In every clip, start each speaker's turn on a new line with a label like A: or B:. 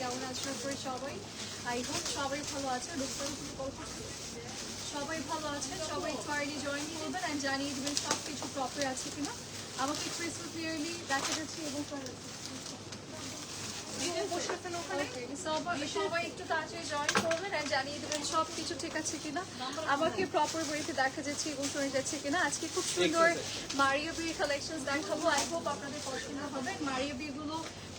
A: কেমন আছো সবাই? আই হোপ সবাই ভালো আছে। সবাই ভালো আছে, সবাই ফাইনালি জয়েন করবেন অ্যান্ড জানিয়ে দেবেন সব কিছু প্রপার আছে কিনা। আমাকে ক্রিস্টাল ক্লিয়ারলি দেখা যাচ্ছে এবং সবাই একটু তাড়াতাড়ি জয়েন করবেন অ্যান্ড জানিয়ে দেবেন সব কিছু ঠিক আছে কিনা, আমাকে প্রপার ওয়েতে দেখা যাচ্ছে এবং শোনা যাচ্ছে কিনা। আজকে খুব সুন্দর মারিও বিয়ের কালেকশন দেখাবো। আই হোপ আপনাদের পছন্দ হবে। মারিও বিয়েগুলো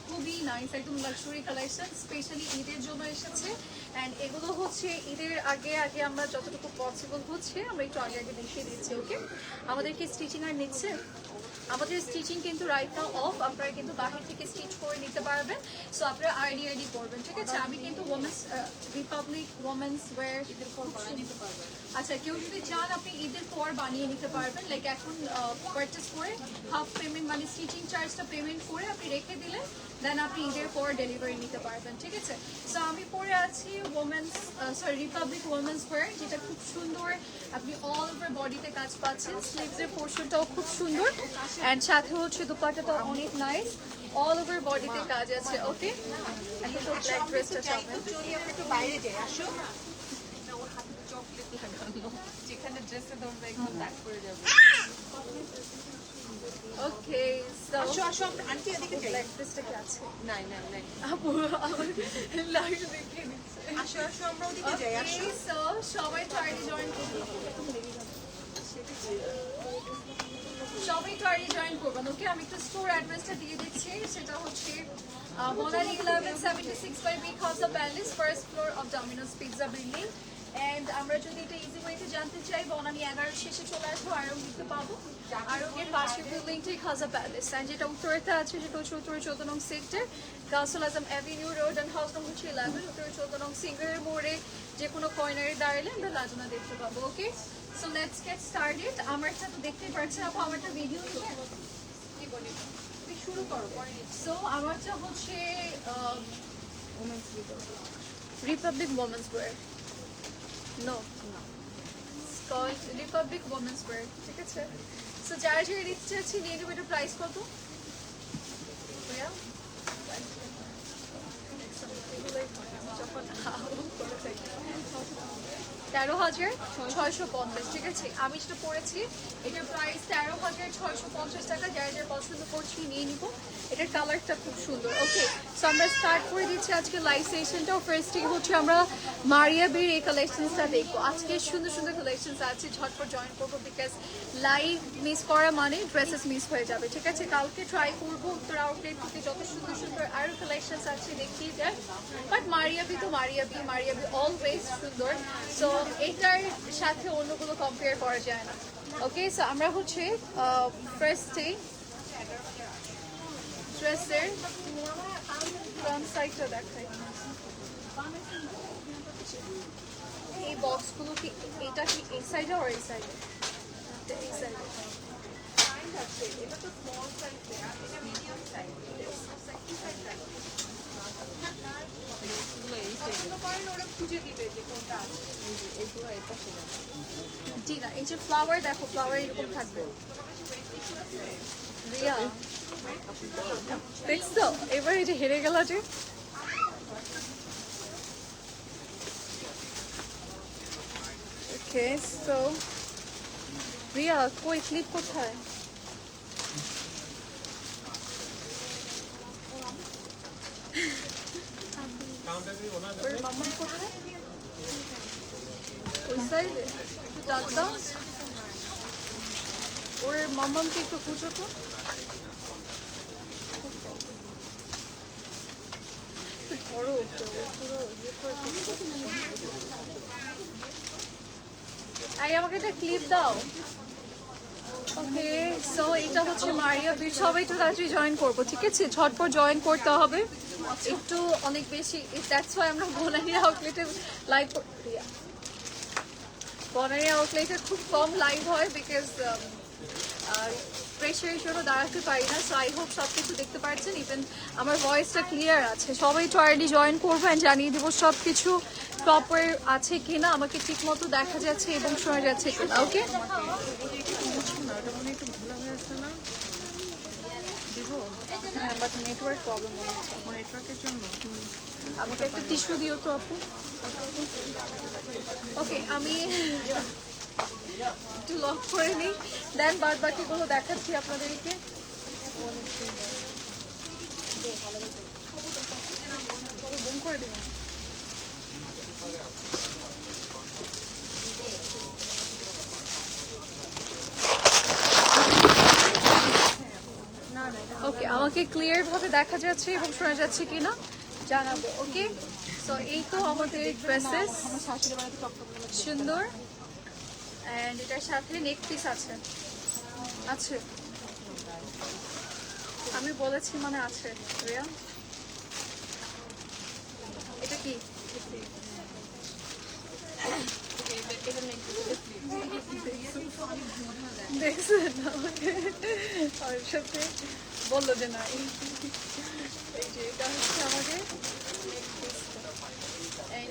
A: খুবই নাইস, একদম লাক্সারি কালেকশন, স্পেশালি ঈদের জন্য এসেছে। অ্যান্ড এগুলো হচ্ছে ঈদের আগে আগে আমরা যতটুকু পসিবল হচ্ছে আমরা একটু আগে আগে দেখিয়ে দিচ্ছি। ওকে, আমাদেরকে স্টিচিং আর নিচ্ছে, আমাদের স্টিচিং কিন্তু রাইট নাও অফ, আপনারা কিন্তু বাহির থেকে স্টিচ করে নিতে পারবেন। সো আপনারা আইডি করবেন, ঠিক আছে। আমি কিন্তু ওমেন্স রিপাবলিক ওমেন্স ওয়্যার ঈদের পর বানিয়ে নিতে পারবেন। আচ্ছা, কেউ যদি চান আপনি ঈদের পর বানিয়ে নিতে পারবেন। লাইক এখন পারচেস করে হাফ পেমেন্ট মানে স্টিচিং চার্জটা পেমেন্ট করে আপনি রেখে দিলেন, দেন আপনি ঈদের পর ডেলিভারি নিতে পারবেন, ঠিক আছে। সো আমি পরে আছি ওমেন্স রিপাবলিক ওমেন্স ওয়্যার, যেটা খুব সুন্দর। আপনি অল ওভার বডিতে কাজ পাচ্ছেন, স্লিভসের পোর্শনটাও খুব সুন্দর অ্যান্ড সাথে হচ্ছে দুপাট্টাটা অনেক নাইস, অল ওভার বডিতে কাজ আছে। ওকে, এখন তো ব্ল্যাক ড্রেসটা চাবেন,
B: একটু বাইরে যাই, আসো। ওর হাতে চকলেট লাগানো, যেখানে ড্রেসে ধরবে একদম দাগ পড়ে যাবে।
A: ওকে, সো
B: আসো আসো আন্টি, এদিকে যাই।
A: ব্ল্যাক ড্রেসটা কি আছে?
B: নাই নাই নাই,
A: আপু আমার লাইট দেখে নিচ্ছে।
B: আসো আসো আমরা ওদিকে যাই, আসো।
A: Okay, so সবাই টার্গেট জয়েন করবেন, সবাই টার্গেট জয়েন করবেন। ওকে, আমি একটু স্টোর অ্যাড্রেসটা দিয়ে দিচ্ছি, সেটা হচ্ছে Monali 1176 by B Khaja Palace, first floor of Domino's pizza building. And আমরা যদি এটা ইজি ওয়েতে জানতে চাই, বনানি 11 শেষে চলে আসবো, আরও লিখতে পাবো। আরোগ্যের পাশের বিল্ডিংটাই খাজা প্যালেস, অ্যান্ড যেটা উত্তরেতে আছে সেটা হচ্ছে উত্তরে 14 নং sector, Gausul Azam avenue road, and house নম্বর হচ্ছে 11, উত্তরে 14 নং সিঙ্গারের মোড়ে যে কোনো কর্নারে দাঁড়ালে আমরা লাজনা দেখতে পাবো। ওকে, সো লেটস গেট স্টার্টেড। আমারটা তো দেখতেই পাচ্ছেন আপু, আমারটা ভিডিও নেবেন, কি বলি তুমি শুরু করো। সো আমারটা হচ্ছে Republic Women's Wear, no called Republic Women's Wear, ঠিক আছে। সো যারা যারা নিতে চাচ্ছি নিয়ে নেবে। এটার প্রাইস কত? 13,650, ঠিক আছে। আমি যেটা পড়েছি এটার প্রাইস 13,650 টাকা। যারা যারা পছন্দ করছি নিয়ে নিব। এটার কালারটা খুব সুন্দর। ওকে, সো আমরা স্টার্ট করে দিচ্ছি আজকে লাইভ সেশনটাও। ফার্স্টেই হচ্ছে আমরা মারিয়া বিয়ের এই কালেকশনসটা দেখবো। আজকে সুন্দর সুন্দর কালেকশনস আছে, ঝটপট জয়েন করবো, বিকজ লাইভ মিস করা মানে ড্রেসেস মিস হয়ে যাবে, ঠিক আছে। কালকে ট্রাই করবো উত্তর আউটলেট থেকে যত সুন্দর সুন্দর আরও কালেকশনস আছে দেখিয়ে যায়। বাট মারিয়া বি তো মারিয়া বি অলওয়েজ সুন্দর। সো এইটার সাথে অন্যগুলো কম্পেয়ার করা যায় না। ওকে, সো আমরা হচ্ছে ফার্স্টে ড্রেসের ফ্রন্ট সাইডটা দেখাই। এই বক্সগুলো কি, এটা কি এই সাইডে আর এই সাইডে? এই সাইডে
B: এটা তো স্মল সাইজ, এটা মিডিয়াম সাইজ। ওরা খুঁজে দিবে যে কোনটা আছে। এইগুলো এই পাশে যাবে।
A: জি না, এই যে ফ্লাওয়ার দেখো, ফ্লাওয়ার এরকম থাকবে। রিয়া দেখছো এবার এই যে হেরে গেল যে। ওকে, সো রিয়া কই ক্লিপ কোথায়? ওর মাম্মা কোথায়? ওই সাইডে একটু ডাক দাও। ওর মাম্মামকে একটু খুঁজো তো। বড় তো পুরো ইয়ে করে আমাকে একটা ক্লিপ দাও। ওকে, সো এটা হচ্ছে মারিয়া বিট। সবাই একটু তাড়াতাড়ি জয়েন করবো, ঠিক আছে। ঝটপট জয়েন করতে হবে, একটু অনেক বেশি। দ্যাটস ওয়াই আমরা বনানী আউটলেটে লাইভ, বনানী আউটলেটে খুব কম লাইভ হয়, বিকজ প্রেশারের জন্য দাঁড়াতে পারি না। সো আই হোপ সব কিছু দেখতে পাচ্ছেন, ইভেন আমার ভয়েসটা ক্লিয়ার আছে। সবাই একটু আর্লি জয়েন করবো অ্যান্ড জানিয়ে দেবো সব কিছু প্রপার আছে কিনা, আমাকে ঠিক মতো দেখা যাচ্ছে এবং শোনা যাচ্ছে কিনা। ওকে, দিব হ্যাঁ বাট নেটওয়ার্ক প্রবলেম হচ্ছে
B: নেটওয়ার্কের জন্য
A: আমাকে একটা টিস্যু দিও তো আপু ওকে আমি একটু লক করে নিই দেন বাদ বাকিগুলো দেখাচ্ছি আপনাদেরকে বুম করে দিবেন ওকে আমাকে ক্লিয়ার ভাবে দেখা যাচ্ছে এবং শোনা যাচ্ছে কিনা জানাবো ওকে সো এই তো আমাদের ড্রেসেস সুন্দর এন্ড এটার সাথে নেক পিস আছে আছে আমি বলেছি মানে আছে রিয়া এটা কি দেখছেন আর সাথে বললো যে না এই যে এটা হচ্ছে আমাদের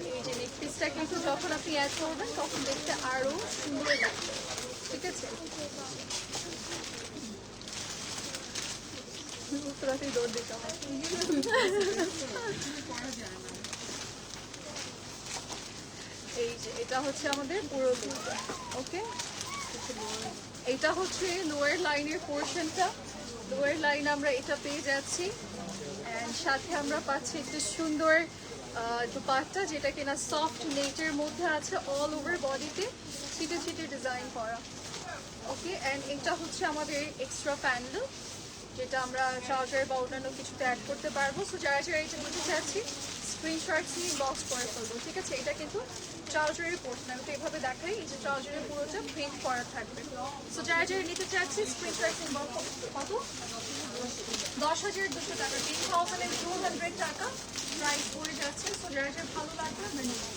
A: এই যে নেক পিসটা কিন্তু যখন আপনি অ্যাড করবেন তখন দেখতে আরো সুন্দর লাগবে ঠিক আছে রাতেই দৌড় দিতে হয় এই যে এটা হচ্ছে আমাদের পুরো লুকটা ওকে এটা হচ্ছে লোয়ার লাইনের পোর্শনটা লোয়ার লাইন আমরা এটা পেয়ে যাচ্ছি এন্ড সাথে আমরা পাচ্ছি একটু সুন্দর দুপাট্টা যেটা কিনা সফট নেটের মধ্যে আছে অল ওভার বডিতে ছিটে ছিটে ডিজাইন করা ওকে এন্ড এটা হচ্ছে আমাদের এক্সট্রা প্যান্ডেল যেটা আমরা চার্জার বা অন্যান্য কিছুতে অ্যাড করতে পারবো সো যারা যারা এটা নিতে চাচ্ছি স্ক্রিনশট নিয়ে বক্স করে ফেলবো ঠিক আছে এটা কিন্তু ট্রাউজারের পোর্শন আমি তো এভাবে দেখাই এই যে ট্রাউজারের পুরোটা প্রিন্ট করা থাকবে সো যারা যারা নিতে চাচ্ছি স্ক্রিনশট নিয়ে কত 10,200 টাকা 3,200 টাকা প্রাইস পড়ে যাচ্ছে সো যারা যারা ভালো লাগবে আমরা নিয়ে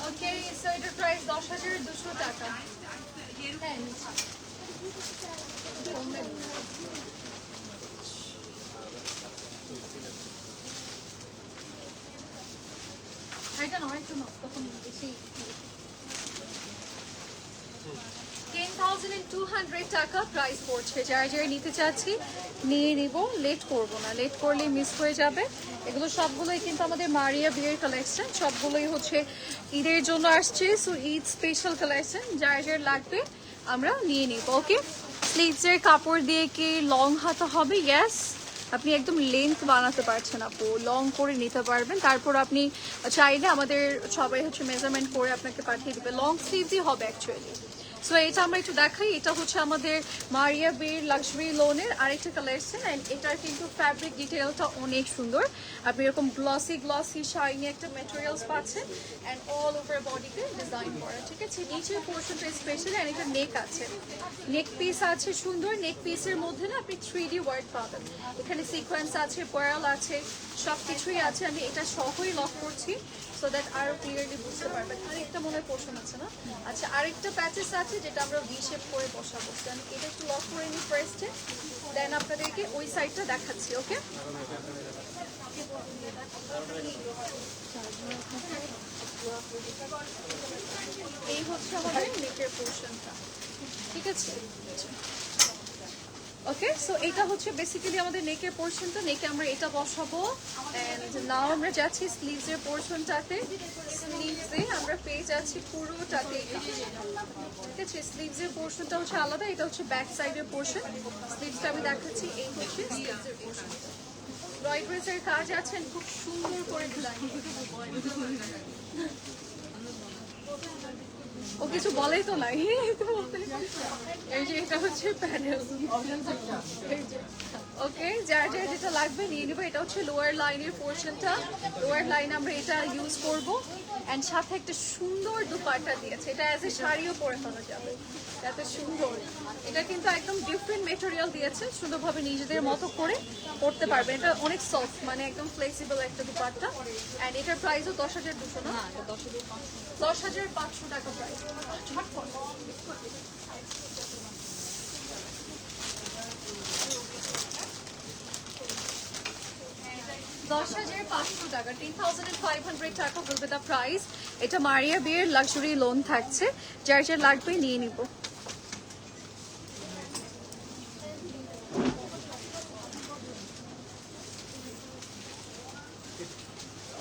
A: ওকে সো এটার প্রাইস 10,200 টাকা হ্যাঁ এটা নয় একটু না তখন বেশি 10,200 টাকা প্রাইস পড়ছে যারা যারা নিতে চাচ্ছি নিয়ে নিব লেট করব না লেট করলে মিস হয়ে যাবে এগুলো সবগুলোই কিন্তু আমাদের মারিয়া বিয়ের কালেকশন সবগুলোই হচ্ছে ঈদের জন্য আসছে সো ঈদ স্পেশাল কালেকশন যারা যারা লাগবে আমরা নিয়ে নিব ওকে স্লিভসের কাপড় দিয়ে কি লং হাতা হবে ইয়েস আপনি একদম লেন্থ বানাতে পারছেন আপু লং করে নিতে পারবেন তারপর আপনি চাইলে আমাদের সবাই হচ্ছে মেজারমেন্ট করে আপনাকে পাঠিয়ে দিবে লং স্লিভসই হবে অ্যাকচুয়ালি সো এটা আমরা একটু দেখাই এটা হচ্ছে আমাদের মারিয়া বিয়ের লাক্সারি লোনের আরেকটা কালেকশন এন্ড এটার কিন্তু ফ্যাব্রিক ডিটেলটা অনেক সুন্দর আপনি এরকম গ্লসি শাইনি একটা ম্যাটেরিয়ালস পাচ্ছেন এন্ড অল ওভার বডিতে ডিজাইন করা ঠিক আছে নিচের পোর্শনটা স্পেশাল এন্ড এটা নেক আছে নেক পিস আছে সুন্দর নেক পিসের মধ্যে না আপনি 3D ওয়ার্ক পাবেন এখানে সিকোয়েন্স আছে পার্ল আছে সব কিছুই আছে আমি এটা সহই লক করছি সো দ্যাট আরো ক্লিয়ারলি বুঝতে পারবেন আরেকটা মনে পোর্শন আছে না আচ্ছা আরেকটা প্যাচেস আছে যেটা আমরা ভি শেপ করে বসাবো দেন এটা একটু লক করে নিই ফার্স্টে দেন আপনাদেরকে ওই সাইডটা দেখাচ্ছি ওকে এই হচ্ছে আমাদের নেকের পোর্শনটা ঠিক আছে ওকে সো এটা হচ্ছে বেসিক্যালি আমাদের নেকের পোর্শনটা নেকে আমরা এটা বসাবো এন্ড নাও আমরা যাচ্ছি স্লিভসের পোর্শনটাতে স্লিভসে আমরা পেয়ে যাচ্ছি পুরোটাতে ঠিক আছে স্লিভসের পোর্শনটা হচ্ছে আলাদা এটা হচ্ছে ব্যাক সাইডের পোর্শন স্লিভসটা আমি দেখাচ্ছি এই হচ্ছে স্লিভসের পোর্শন এমব্রয়ডারির কাজ আছে খুব সুন্দর করে ডিজাইন ও কিছু বলেই তো নাই এই যে এটা হচ্ছে প্যানেল ওকে যার যার যেটা লাগবে নিয়ে নেবো এটা হচ্ছে লোয়ার লাইনের পোর্শনটা লোয়ার লাইন আমরা এটা ইউজ করব এন্ড সাথে একটা সুন্দর দুপাট্টা দিয়েছে এটা অ্যাজ এ শাড়িও পরে ফেলা যাবে এত সুন্দর এটা কিন্তু একদম ডিফারেন্ট মেটেরিয়াল দিয়েছে, সুন্দরভাবে নিজেদের মতো করে পড়তে পারবেন। এটা অনেক সফট, মানে একদম ফ্লেক্সিবল একটা দুপাট্টা। অ্যান্ড এটার প্রাইসও 10,200 না, 10,500 টাকা প্রাইস। 10,500 টাকা, 10,500 টাকা বলবে দা প্রাইস। এটা মারিয়া বিয়ের লাক্সারি লোন থাকছে, যার যার লাগবে নিয়ে নিব।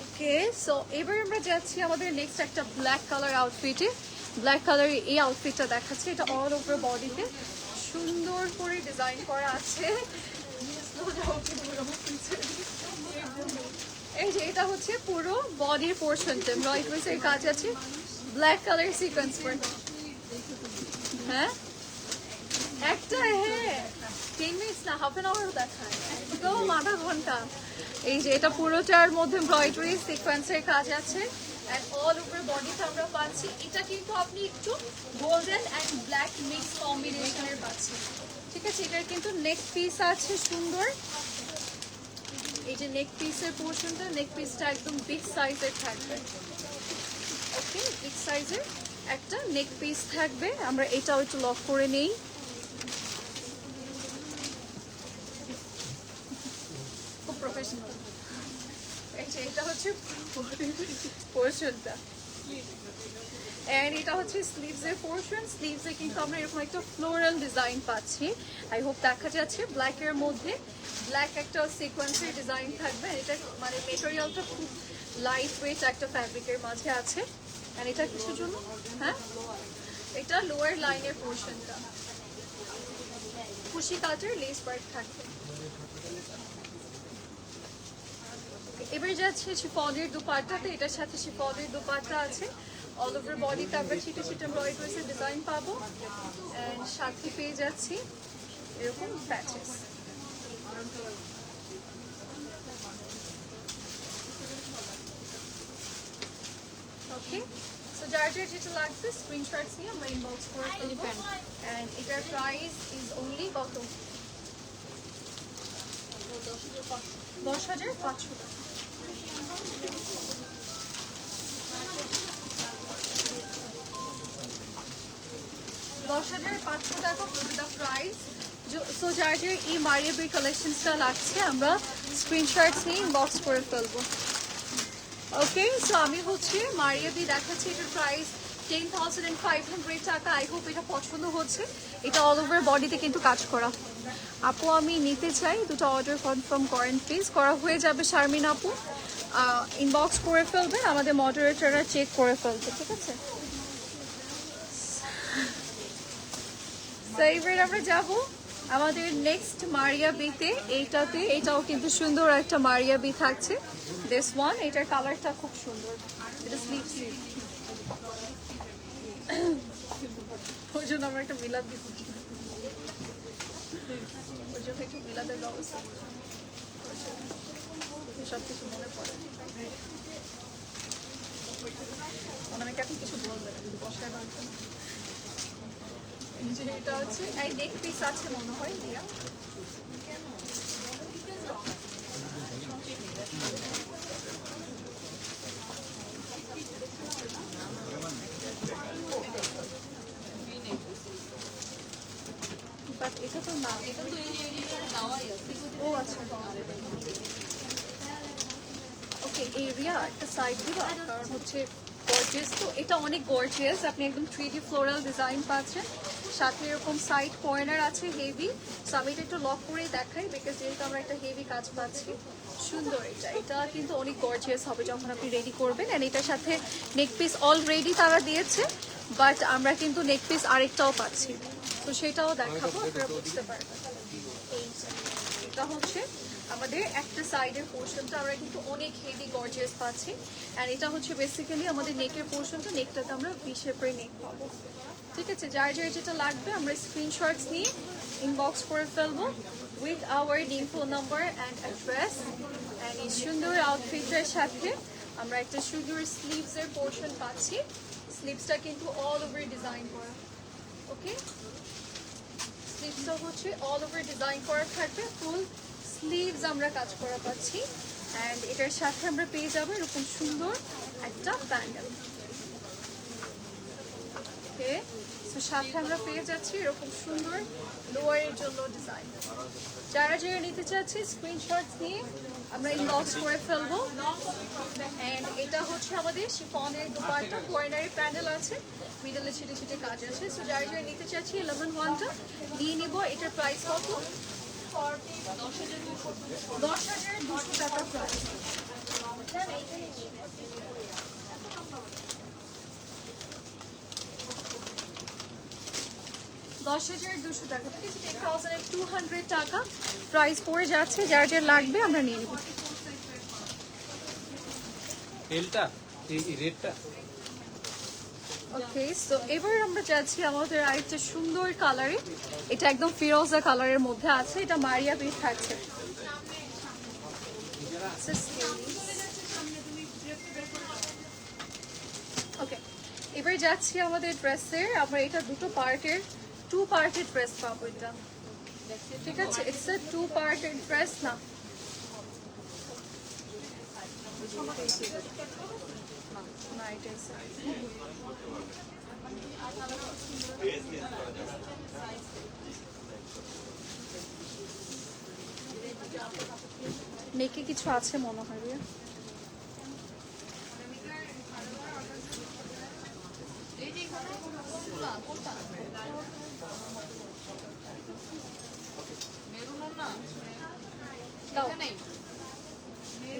A: ওকে, সো এবার আমরা যাচ্ছি আমাদের নেক্সট একটা ব্ল্যাক কালার আউটফিটে। ব্ল্যাক কালারের এই আউটফিটটা দেখাচ্ছি। এটা অল ওভার বডিতে সুন্দর করে ডিজাইন করা আছে। এই যে এটা হচ্ছে পুরো বডির পোর্শনটা এমব্রয়ডারির কাজ আছে, ব্ল্যাক কালার সিকোয়েন্স ওয়ার্ক। হ্যাঁ একটা, হ্যাঁ 10 মিনিটস না, হাফ অ্যান আওয়ার দেখায়, একদম আধা ঘন্টা। এই যে এটা পুরোটার মধ্যে এমব্রয়ডারি সিকোয়েন্সের কাজ আছে অ্যান্ড অল ওভার বডিতে আমরা পাচ্ছি। এটা কিন্তু আপনি একটু গোল্ডেন অ্যান্ড ব্ল্যাক মিক্স কম্বিনেশনের পাচ্ছেন, ঠিক আছে। এটার কিন্তু নেক পিস আছে সুন্দর। এই যে নেক পিসের পোর্শনটা, নেক পিসটা একদম বিগ সাইজের থাকবে। ওকে, বিগ সাইজের একটা নেক পিস থাকবে। আমরা এটাও একটু লক করে নেই। খুব প্রফেশনাল। এই যে এটা হচ্ছে পোর্শনটা এন্ড এটা হচ্ছে স্লিভসের পোর্শন। স্লিভসে কিন্তু আমরা এরকম একটা ফ্লোরাল ডিজাইন পাচ্ছি। আই হোপ দেখা যাচ্ছে। ব্ল্যাকের মধ্যে ব্ল্যাক একটা সিকোয়েন্সের ডিজাইন থাকবে। এটা মানে মেটেরিয়ালটা খুব লাইট ওয়েট একটা ফ্যাব্রিকের মাঝে আছে। এন্ড এটা কিছুর জন্য, হ্যাঁ এটা লোয়ার লাইনের পোর্শনটা খুশি কাটের লেস ওয়ার্ক থাকবে। এবার যাচ্ছে শিফনের দুপাট্টাতে। এটার সাথে শিফনের দুপাট্টা আছে। অল ওভার বডিতে আমরা ছিটে ছিটে এমব্রয়ডারির ডিজাইন পাবো এন্ড সাথে পেয়ে যাচ্ছি এরকম প্যাচেস। ওকে, সো যার যার যেটা লাগবে স্ক্রিনশটস নিয়ে আমরা ইনবক্স করে ফেলবো। এন্ড এটার প্রাইস ইজ অনলি কত? 10,500 টাকা। প্রাইস। সো যার যার এই মারিয়া বি কালেকশনসটা লাগছে আমরা স্ক্রিনশটস নিয়ে ইনবক্স করে ফেলবো। ওকে, সো আমি হচ্ছে মারিয়া বি দেখাচ্ছি। এটার প্রাইস 10,500 টাকা। আই হোপ এটা পছন্দ হচ্ছে। এটা অল ওভার বডিতে কিন্তু কাজ করা। আপু আমি নিতে চাই, দুটো অর্ডার কনফার্ম করেন প্লিজ। করা হয়ে যাবে শারমিন আপু, ইনবক্স করে ফেলবেন, আমাদের মডারেটররা চেক করে ফেলবে, ঠিক আছে। তো এইবার আমরা যাব আমাদের নেক্সট মারিয়া বিতে। এইটাতে এটাও কিন্তু সুন্দর একটা মারিয়া বি থাকছে। দিস ওয়ান, এটার কালারটা খুব সুন্দর। এটা স্লিভ স্লিভ, ওই জন্য আমরা একটা মিলাদ দিব, ওই জন্য একটু মিলাদের ব্যবস্থা, সব কিছু মনে পড়ে। অনেকে এখন কিছু বলবে না, যদি বসায় পারবেন। এটা হচ্ছে এই নেক পিস আছে মনে হয় দিয়া। বাট এটা তো না, এটা তো ও আচ্ছা। ওকে, এরিয়া একটা সাইড দিব, কারণ হচ্ছে গর্জিয়াস, তো এটা অনেক গর্জিয়াস। আপনি একদম 3D ফ্লোরাল ডিজাইন পাচ্ছেন, সাথে এরকম সাইড কর্নার আছে হেভি। সো আমি এটা একটু লক করেই দেখাই, বিকজ যেহেতু আমরা একটা হেভি কাজ পাচ্ছি। সুন্দর, এটা কিন্তু অনেক গর্জিয়াস হবে যখন আপনি রেডি করবেন। অ্যান্ড এটার সাথে নেক পিস অলরেডি তারা দিয়েছে, বাট আমরা কিন্তু নেক পিস আরেকটাও পাচ্ছি, তো সেটাও দেখাবো, আপনারা বুঝতে পারবেন। এটা হচ্ছে আমাদের একটা সাইডের পোর্শনটা আমরা কিন্তু অনেক হেভি গর্জিয়াস পাচ্ছি। অ্যান্ড এটা হচ্ছে বেসিক্যালি আমাদের নেকের পোর্শনটা, নেকটাতে আমরা ভি শেপের নেক পাবো, ঠিক আছে। যার যার যেটা লাগবে আমরা স্ক্রিনশটস নিয়ে ইনবক্স করে ফেলবো with our name, phone number and address. And এই সুন্দর আউটফিটের সাথে আমরা একটা সুন্দর স্লিভসের পোর্শন পাচ্ছি। স্লিভসটা কিন্তু অল ওভার ডিজাইন করা। ওকে, স্লিভসটা হচ্ছে অল ওভার ডিজাইন করা থাকবে, ফুল স্লিভস আমরা কাজ করা পাচ্ছি। অ্যান্ড এটার সাথে আমরা পেয়ে যাবো এরকম সুন্দর একটা প্যান্ডেল। ওকে, তো সাথে আমরা পেয়ে যাচ্ছি এরকম সুন্দর লোয়ারের জন্য ডিজাইন। যারা যারা নিতে চাচ্ছি স্ক্রিনশট নিয়ে আমরা ইনবক্স করে ফেলবো। অ্যান্ড এটা হচ্ছে আমাদের শিফনের দুপাট্টা, কোয়ার্নারি প্যান্ডেল আছে, মিডলে ছিটে ছিটে কাজ আছে। সো যারা যারা নিতে চাচ্ছি লেমন ওয়ানটা নিয়ে নিব। এটার প্রাইস কত? 10,200 টাকা প্রাইস। 10,200 টাকা, ঠিক আছে, 10,200 টাকা প্রাইস পড়ে যাচ্ছে। যার যার লাগবে আমরা নিয়ে নেব। ওকে, সো এবার আমরা যাচ্ছি আমাদের আরেকটা সুন্দর কালারে। এটা একদম ফিরোজা কালারের মধ্যে আছে, এটা মারিয়া পিস থাকছে। ওকে, এবার যাচ্ছি আমাদের ড্রেসের। আমরা এটা টু পার্টের ড্রেস পাবো এটা, ঠিক আছে, ইটস এ 2 পার্টের ড্রেস না। না, এটা নেকে কিছু আছে মনে হয় রে।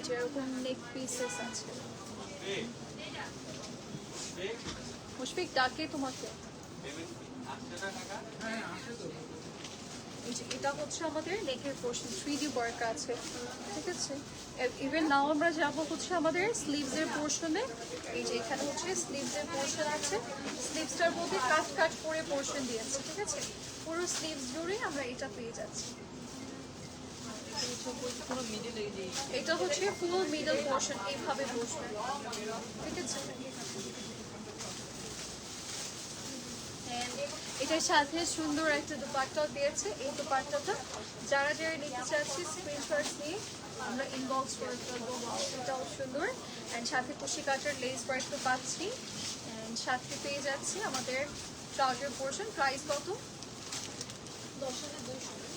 A: যেরকম নেক পিসেস আছে। মুশফিক ডাকে তোমাকে। এটা হচ্ছে আমাদের নেকের পোর্শন, 3D ওয়ার্ক আছে, ঠিক আছে। ইভেন নাও আমরা যাবো হচ্ছে আমাদের স্লিভসের পোর্শনে। এই যে এখানে হচ্ছে স্লিভসের পোর্শন আছে, স্লিভসটার মধ্যে কাট করে পোর্শন দিয়েছে, ঠিক আছে। পুরো স্লিভস জুড়ে আমরা এটা পেয়ে যাচ্ছি। এটা হচ্ছে ফুল মিডল পোর্শন, এইভাবে বসবে, ঠিক আছে। এটার সাথে সুন্দর একটা দুপাট্টাও দিয়েছে। এই দুপাট্টাটা যারা যারা নিতে চাচ্ছি স্ক্রিনশট নিয়ে আমরা ইনবক্স করে ফেলবো। এটাও সুন্দর। অ্যান্ড সাথে কুশি কাটার লেস ওয়ার্ক তো পাচ্ছি। অ্যান্ড সাথে পেয়ে যাচ্ছি আমাদের ট্রাউজার পোর্শন। প্রাইস কত?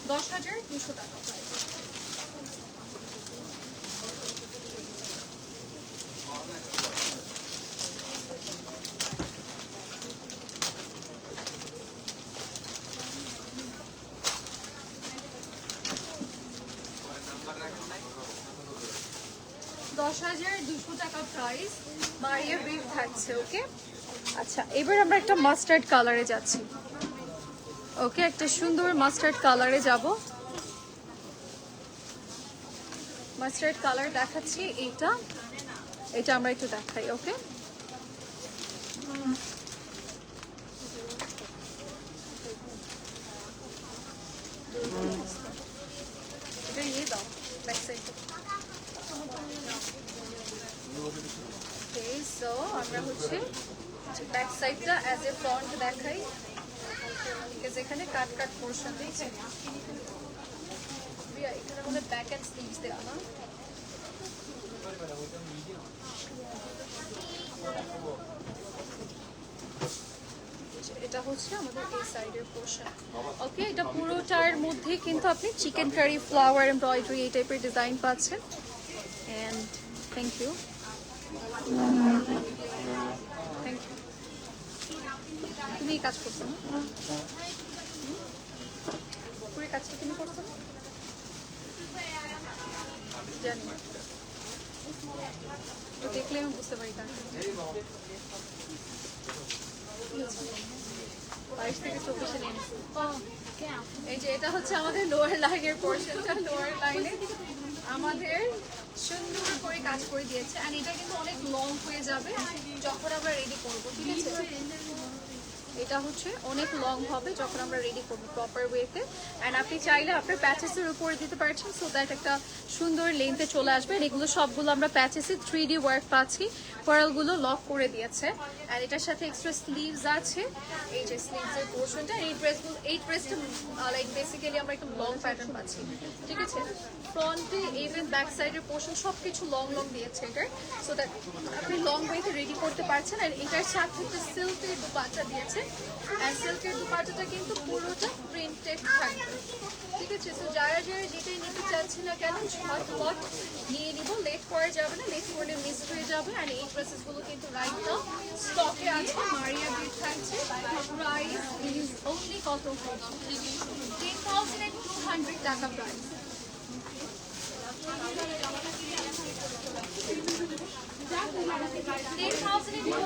A: 10,200 টাকা প্রাইস। টাকা প্রাইস, মারিয়া বিট থাকছে। ওকে, আচ্ছা, এবার আমরা একটা মাস্টার্ড কালারে যাচ্ছি। ওকে, একটা সুন্দর মাস্টার্ড কালারে যাব। মাস্টার্ড কালার দেখাচ্ছি, এটা আমরা একটু দেখাই। ওকে, এটা নিয়ে দাও ব্যাক সাইড। ওকে, সো আমরা হচ্ছে ব্যাক সাইডটা অ্যাজ এ ফ্রন্ট দেখাই, বিকজ এখানে কাট পোর্শন দিয়েছে। এখানে মনে ব্যাক অ্যান্ড স্লিভস দেওয়া না। এটা হচ্ছে আমাদের এই সাইডের পোর্শন। ওকে, এটা পুরোটার মধ্যে কিন্তু আপনি চিকেন কারি, ফ্লাওয়ার, এমব্রয়ডারি এই টাইপের ডিজাইন পাচ্ছেন। And thank you. তুমি এই কাজ করছো না? পুরো কাজটা তুমি করছো? জানি, তো দেখলে আমি বুঝতে পারি। 22 থেকে 24 নিয়ে নিচ্ছি। এই যে এটা হচ্ছে আমাদের লোয়ার লাইনের পোর্শনটা। লোয়ার লাইনে আমাদের সুন্দর করে কাজ করে দিয়েছে। আর এটা কিন্তু অনেক লং হয়ে যাবে যখন আমরা রেডি করবো, ঠিক আছে। এটা হচ্ছে অনেক লং হবে যখন আমরা রেডি করবো প্রপার ওয়েতে। অ্যান্ড আপনি চাইলে আপনার প্যাচেসের উপরে দিতে পারছেন, সো দ্যাট একটা সুন্দর লেন্থে চলে আসবে। এগুলো সবগুলো আমরা প্যাচেসে 3D ওয়ার্ক পাচ্ছি, পার্লগুলো লক করে দিয়েছে। অ্যান্ড এটার সাথে এক্সট্রা স্লিভস আছে, এই যে স্লিভসের পোর্শনটা। এই ড্রেসটা লাইক বেসিক্যালি আমরা একদম লং প্যাটার্ন পাচ্ছি, ঠিক আছে। ফ্রন্টে ইভেন ব্যাক সাইডের পোর্শন সব কিছু লং লং দিয়েছে এটার, সো দ্যাট আপনি লং ওয়েতে রেডি করতে পারছেন। আর এটার সাথে একটা সিল্কের দুপাট্টা দিয়েছে, আর সিল্কের দুপাট্টাটা কিন্তু পুরোটা প্রিন্টেড থাকবে, ঠিক আছে। সো যারা যারা যেটাই নিতে চাচ্ছি না কেন ঝটপট নিয়ে নিব, লেট করা যাবে না, লেট করলে মিস হয়ে যাবে। আর এই ড্রেসেসগুলো কিন্তু রাইট নাও স্টকে আছে, মারিয়া বিট থাকছে। প্রাইস ইজ অনলি কত? 10,200 টাকা প্রাইস।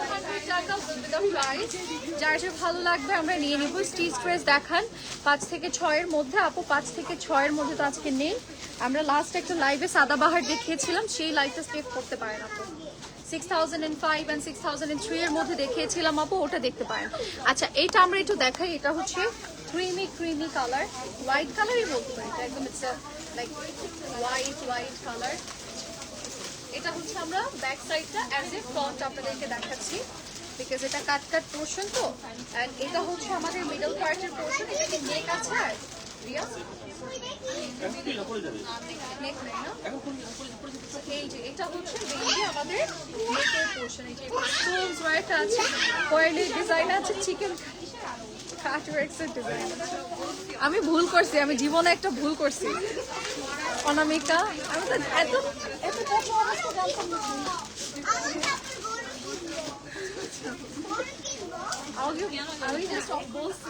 A: 10,200 টাকা প্রাইস। যার যে ভালো লাগবে আমরা নিয়ে নিব। স্টিচ ড্রেস দেখান 5 থেকে 6 এর মধ্যে। আপু 5 থেকে 6 এর মধ্যে তো আজকে নেই। আমরা লাস্ট একটা লাইভে সাদাবাহার দেখিয়েছিলাম, সেই লাইভটা স্টেপ করতে পারেন আপু। 6005 and 6003 এর মধ্যে দেখিয়েছিলাম আপু, ওটা দেখতে পারেন। আচ্ছা এইটা আমরা একটু দেখাই, এটা হচ্ছে ক্রিমি কালার, হোয়াইট কালারই বলতে পারি, এটা একদম ইটস লাইক হোয়াইট কালার। এটা হচ্ছে আমরা ব্যাক সাইডটা অ্যাজ এ ফ্রন্ট আপনাদেরকে দেখাচ্ছি, বিকজ এটা কাট পোর্শন তো। অ্যান্ড এটা হচ্ছে আমাদের মিডল পার্টের পোর্শন। এটা কি নেক আছে আর রিয়া? নেক নেই না? এই যে এটা হচ্ছে মেইনলি আমাদের নেকের পোর্শন। এই যে স্টোনস ওয়ার্ক আছে, কয়েলের ডিজাইন আছে, চিকেন কাটওয়ার্কসের ডিজাইন আছে। আমি ভুল করছি, আমি জীবনে একটা ভুল করছি অনামিকা। আমি তো এত কত অবস্থা জানতাম না। আমি জাস্ট বলছি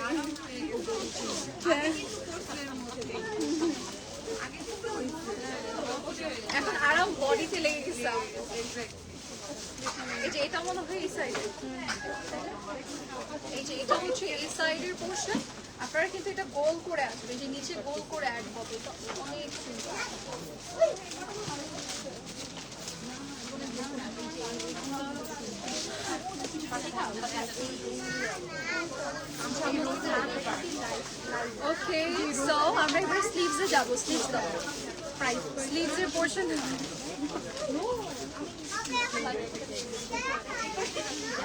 A: এখন আরাম বডিতে লেগে গেছে। এই যে এটা মনে হয় এই সাইডে, এই যে এটা হচ্ছে এই সাইডের পোর্শন। আপনারা কিন্তু এটা গোল করে আসবে, যে নিচে গোল করে অ্যাড হবে, তো অনেক সুন্দর। ওকে সো আমরা এবার স্লিভসে যাব। স্লিভস দাও, স্লিভসের পোর্শন।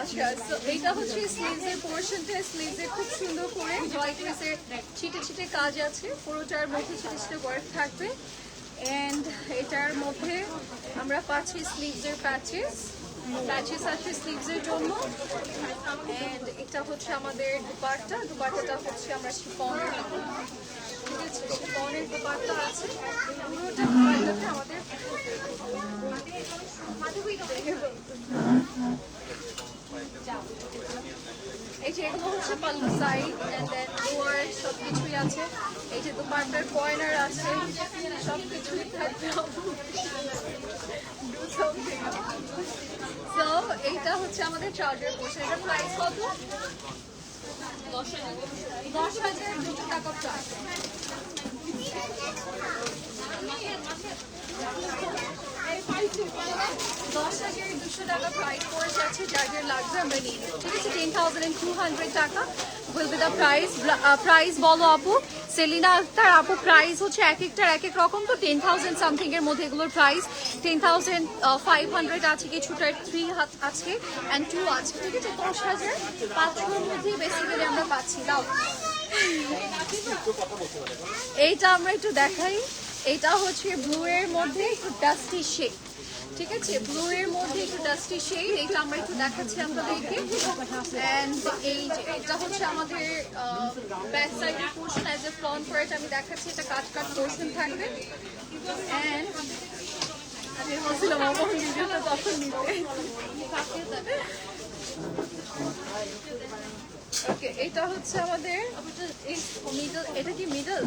A: আচ্ছা সো এইটা হচ্ছে স্লিভসের পোর্শনটা। স্লিভসে খুব সুন্দর করে হোয়াইট লেসের ছিটে কাজ আছে, পুরোটার মধ্যে ছিটে ওয়ার্ক থাকবে। এন্ড এটার মধ্যে আমরা পাচ্ছি স্লিভসের প্যাচেস আছে স্লিভসের জন্য। এন্ড এটা হচ্ছে আমাদের দুপাট্টাটা হচ্ছে আমরা শিফনের, ঠিক আছে, শিফনের দুপাট্টা আছে। পুরোটা দুপাট্টাতে আমাদের এই যে এগুলো হচ্ছে পাল্লু সাইড এন্ড দেন ওয়ার সব কিছুই আছে। এই যে দুপাট্টার কর্নার আছে, সব কিছুই থাকবে। সো এইটা হচ্ছে আমাদের চার্জার পোর্শন। এটার প্রাইস কত? 10,200 টাকা প্রাইস। 10,200 টাকা প্রাইস পড়ে যাচ্ছে। যার লাগবে আমরা নিয়ে নেব, ঠিক আছে। 10,200 টাকা will be the price. Price বলো আপু। সেলিনা আক্তার আপু প্রাইস হচ্ছে এক একটার এক এক রকম, তো 10,000 সামথিং এর মধ্যে এগুলোর প্রাইস। 10,500 আছে, কিছুটা 3 আছে অ্যান্ড 2 আছে, ঠিক আছে। 10,500 মধ্যে বেসিক্যালি আমরা পাচ্ছি। দাও এইটা আমরা একটু দেখাই। এটা হচ্ছে ব্লু এর মধ্যে একটু ডাস্টি শেড, ঠিক আছে, ব্লু এর মধ্যে একটু ডাস্টি শেড। এটা আমরা একটু দেখাচ্ছি আপনাদেরকে। এন্ড এই যে এটা হচ্ছে আমাদের ব্যাক সাইডের portion as a front part আমি দেখাচ্ছি। এটা কাট পোর্শন থাকবে। এন্ড আমি বলছিলাম আমার ভিডিওটা তখন নিতে। ওকে এটা হচ্ছে আমাদের মিডল। এটা কি মিডল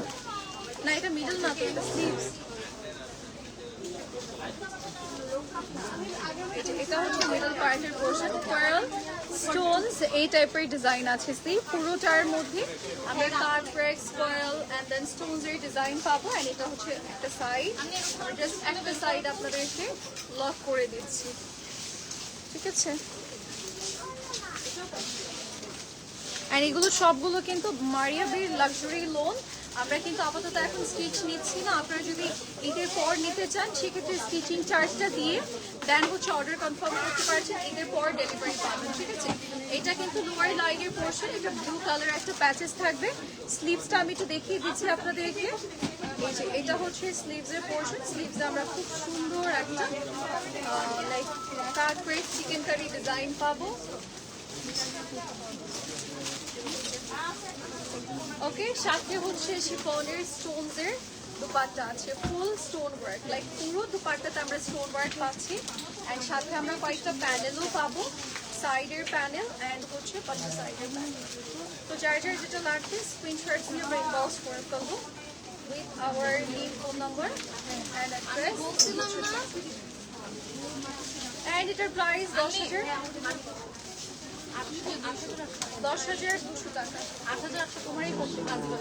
A: না? এটা মিডল না তো, এটা স্লিভস। এটা হচ্ছে মিডল পার্টের পোর্শন। পার্ল স্টোনস এই টাইপের ডিজাইন আছে। পুরোটার মধ্যে আমরা cut works, pearl and then stones এর ডিজাইন পাবো। এন্ড এটা হচ্ছে একটা সাইড, জাস্ট একটা সাইড আপনাদেরকে লক করে দিচ্ছি, ঠিক আছে। অ্যান্ড এগুলো সবগুলো কিন্তু মারিয়া বির লাক্সারি লোন। আমরা কিন্তু আপাতত এখন স্টিচ নিচ্ছি না, আপনারা যদি ঈদের পর নিতে চান সেক্ষেত্রে স্টিচিং চার্জটা দিয়ে দেন হচ্ছে অর্ডার কনফার্ম করতে পারছেন, ঈদের পর ডেলিভারি পাবেন, ঠিক আছে। এটা কিন্তু লোয়ার লাইনের পোর্শন, এটা ব্লু কালার একটা প্যাচেস থাকবে। স্লিভসটা আমি একটু দেখিয়ে দিচ্ছি আপনাদেরকে। এই যে এটা হচ্ছে স্লিভসের পোর্শন, স্লিভসে আমরা খুব সুন্দর একটা লাইক কাট প্রেস চিকেন কারি ডিজাইন পাবো। ওকে, সাথে হচ্ছে শিফনের স্টোনসের দুপাট্টা আছে, ফুল স্টোন ওয়ার্ক, লাইক পুরো দুপাট্টাতে আমরা স্টোন ওয়ার্ক পাচ্ছি। অ্যান্ড সাথে আমরা কয়েকটা প্যানেলও পাবো, সাইডের প্যানেল অ্যান্ড হচ্ছে পাশে সাইডের প্যানেল। তো যার যার যেটা লাগবে স্ক্রিনশট নিয়ে আমরা ইনবক্স করে ফেলবো with our name, phone number and address. And এটার প্রাইস 10,200 টাকা। 8,800 তোমারই করতে পারবো।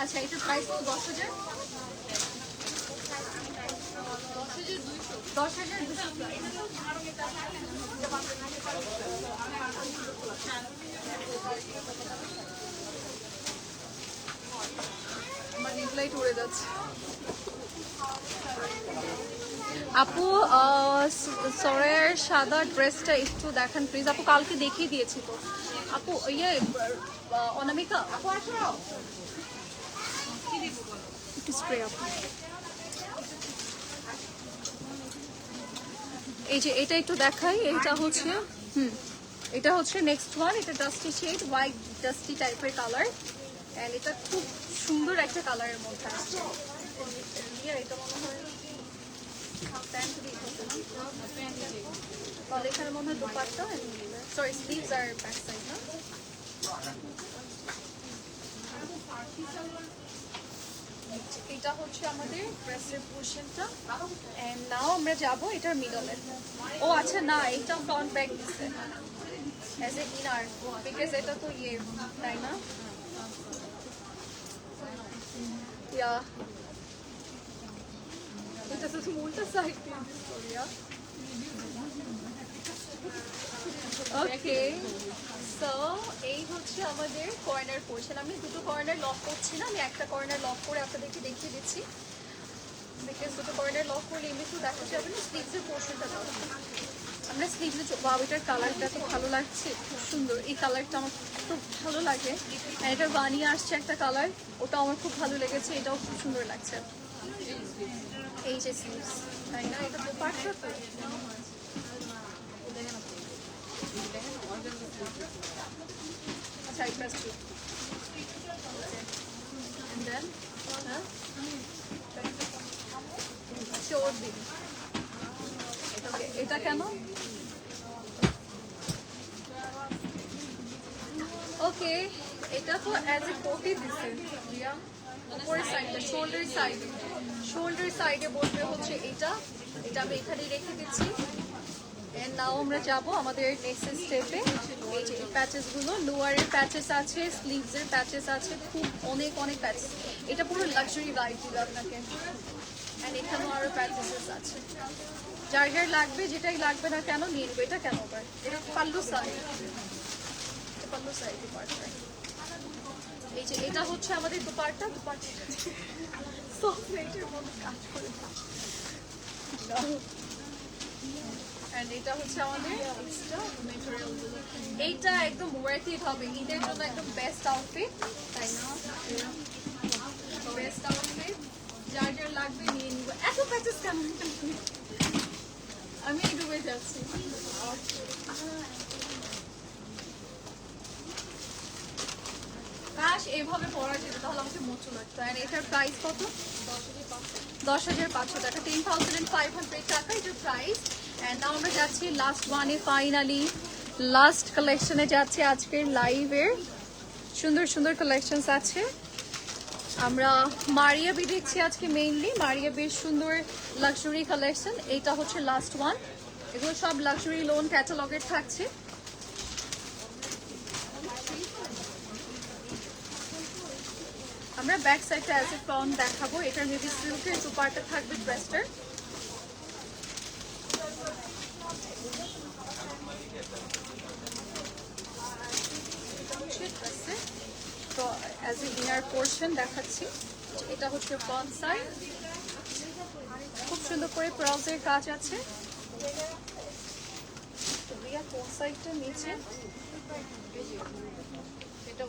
A: আচ্ছা, এটার প্রাইস হলো 10,000। 10,200 আমার রিপ্লাইট উড়ে যাচ্ছে। আপু সরের সাদা ড্রেসটা একটু দেখান প্লিজ। আপু কালকে দেখিয়ে দিয়েছি তো। আপু ইয়ে অনামিকা আপু আসো, একটু স্প্রে আপু। এই যে এটা একটু দেখাই, এটা হচ্ছে এটা হচ্ছে নেক্সট ওয়ান। এটা ডাস্টি শেড, হোয়াইট ডাস্টি টাইপের কালার, এন্ড এটা খুব সুন্দর একটা কালারের মধ্যে আসছে। এটা মনে হয় প্যান্ট দিয়ে তাহলে এখানে মনে হয় দুপাট্টা, সরি স্লিভস আর ব্যাক সাইড না। এটা হচ্ছে আমাদের ড্রেসের পোর্শনটা। এন্ড নাও আমরা যাব এটার মিডলে। ও আচ্ছা, না এটা ফ্রন্ট ব্যাক দিচ্ছে অ্যাজ এ ইনার, বিকজ এটা তো ইয়ে তাই না। ইয়া এটা তো উল্টা সাইড দিয়ে ওকে। সো এই হচ্ছে আমাদের কর্নার পোর্শন। আমি দুটো কর্নার লক করছি না, আমি একটা কর্নার লক করে আপনাদেরকে দেখিয়ে দিচ্ছি, বিকজ দুটো কর্নার লক করলে এমনি তো দেখা যাবে না। স্লিভসের পোর্শনটা দাও আমরা স্লিভসে। এটার কালারটা তো ভালো লাগছে, খুব সুন্দর এই কালারটা আমার খুব ভালো লাগে। এটার বানিয়ে আসছে একটা কালার, ওটা আমার খুব ভালো লেগেছে, এটাও খুব সুন্দর লাগছে। এই যে স্লিভস তাই না, এটা তো পারফেক্ট। আচ্ছা এটা দেন শোর দিন। এটা কেন ওকে, এটা তো অ্যাজ এ কোটি দিচ্ছে রিয়া। উপরের সাইডে শোল্ডার সাইডে বসবে হচ্ছে এটা আমি এখানে রেখে দিচ্ছি। এন্ড নাও আমরা যাব আমাদের নেক্সট স্টেপে। এই যে প্যাচেসগুলো, লোয়ারের প্যাচেস আছে, স্লিভসের প্যাচেস আছে, খুব অনেক প্যাচেস। এটা পুরো লাক্সারি ভাইব দিবে আপনাকে। অ্যান্ড এখানেও আরও প্যাচেসেস আছে, যার যার লাগবে যেটাই লাগবে না কেন নিয়ে নেবে। এটা কেন পায়, এটা পাল্লু সাইড, এই যে এটা হচ্ছে আমাদের দুপাট্টার মধ্যে কাজ করে। এন্ড এটা হচ্ছে আমাদের এইটা একদম ওয়ার্থ ইট হবে ঈদের জন্য, একদম বেস্ট আউটফিট তাই না, বেস্ট আউটফিট। যার যার লাগবে নিয়ে নিব। এত প্যাচেস কেমন, আমি ডুবে যাচ্ছি। কাশ এভাবে পরা যেত তাহলে আমাকে মোচু লাগতো। আর এটার প্রাইস কত? 10,500 টাকা, 10,500 টাকা এটার প্রাইস। অ্যান্ড নাও আমরা যাচ্ছি লাস্ট ওয়ানে, ফাইনালি লাস্ট কালেকশনে যাচ্ছি আজকের লাইভের। সুন্দর সুন্দর কালেকশনস আছে, আমরা মারিয়া বি দেখছি আজকে মেইনলি। মারিয়া বির সুন্দর লাক্সারি কালেকশন, এইটা হচ্ছে লাস্ট ওয়ান। এগুলো সব লাক্সারি লোন ক্যাটালগের থাকছে। আমরা ব্যাক সাইডটা অ্যাজ এ ফ্রন্ট দেখাবো। এটার মেবি সিল্কের দুপাট্টা থাকবে ড্রেসটার। তো অ্যাজ এ ইনার পোর্শন দেখাচ্ছি, এটা হচ্ছে ফ্রন্ট সাইড। খুব সুন্দর করে ব্লাউজের কাজ আছে। রিয়া কোন সাইডটা নিচে, এটা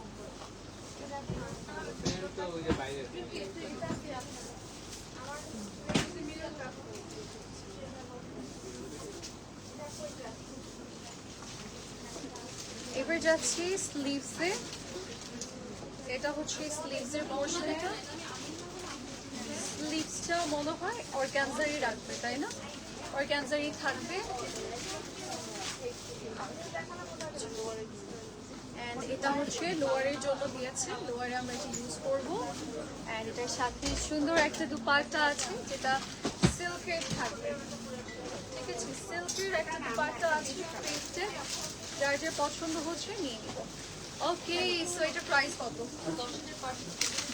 A: এবার যাচ্ছি স্লিভসে। এটা হচ্ছে স্লিভসের পোর্শন। এটা স্লিভসটা মনে হয় অর্গানজারি রাখবে, তাই না? অর্গানজারি থাকবে। অ্যান্ড এটা হচ্ছে লোয়ারের জন্য দিয়েছে, লোয়ারে আমরা এটা ইউজ করবো। অ্যান্ড এটার সাথে সুন্দর একটা দুপাট্টা আছে যেটা সিল্কের থাকবে। ঠিক আছে, সিল্কের একটা দুপাট্টা আছে প্রিন্টেড। যার যে পছন্দ হচ্ছে নিয়ে নিব। ওকে, সো এটা প্রাইস কত?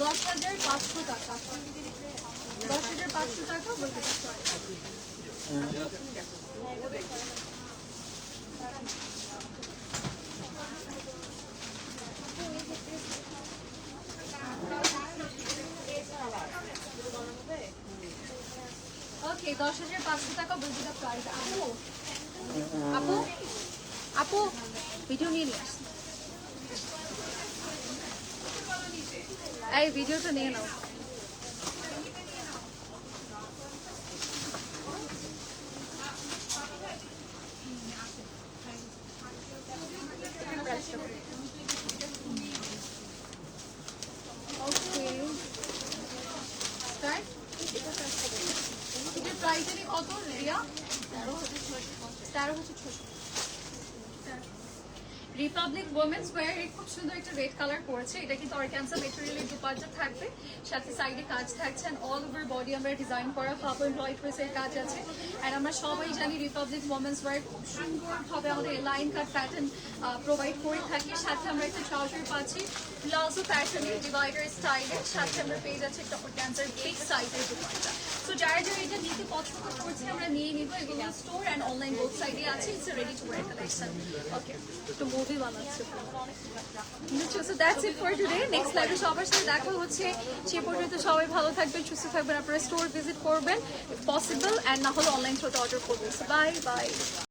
A: 10,500 টাকা। 10,500 টাকা বলতে ওকে, 10,500 টাকা বলতে প্রাইস। আপু আপু আপু ভিডিও নিয়ে নিয়ে আসছি। এই ভিডিওটা নিয়ে নাও। এটার প্রাইসেরই কত রিয়া? 13,600। রিপাবলিক ওমেন্স ওয়্যার খুব সুন্দর একটা রেড কালার করেছে। এটা কিন্তু অর্গানজা মেটেরিয়ালের দুপাট্টা থাকবে, সাথে সাইডে কাজ থাকছে। অ্যান্ড অল ওভার বডি আমরা ডিজাইন করা কাপড় এমব্রয়ডারিজের কাজ আছে। অ্যান্ড আমরা সবাই জানি রিপাবলিক ওমেন্স ওয়্যার খুব সুন্দরভাবে আমাদের লাইন কাট প্যাটার্ন প্রোভাইড করে থাকি। সাথে আমরা একটা ট্রাউজার পাচ্ছি প্লাজো প্যাটার্নের ডিভাইডার স্টাইলের, সাথে আমরা পেয়ে যাচ্ছি একটা অর্গানজার বিগ সাইজের দুপাট্টা। সো যারা যারা এটা নিতে পছন্দ করছে আমরা নিয়ে নিব। এগুলো স্টোর অ্যান্ড অনলাইন বোথ সাইডে আছে। It's ready to wear collection. Okay, একটু মুভি বানাচ্ছে। So that's it for today. Next লাইভে সবার সাথে দেখা হচ্ছে। সে পর্যন্ত সবাই ভালো থাকবেন, সুস্থ থাকবেন। আপনারা স্টোর ভিজিট করবেন পসিবল, অ্যান্ড না হলে অনলাইন থ্রুতে অর্ডার করবেন। Bye bye.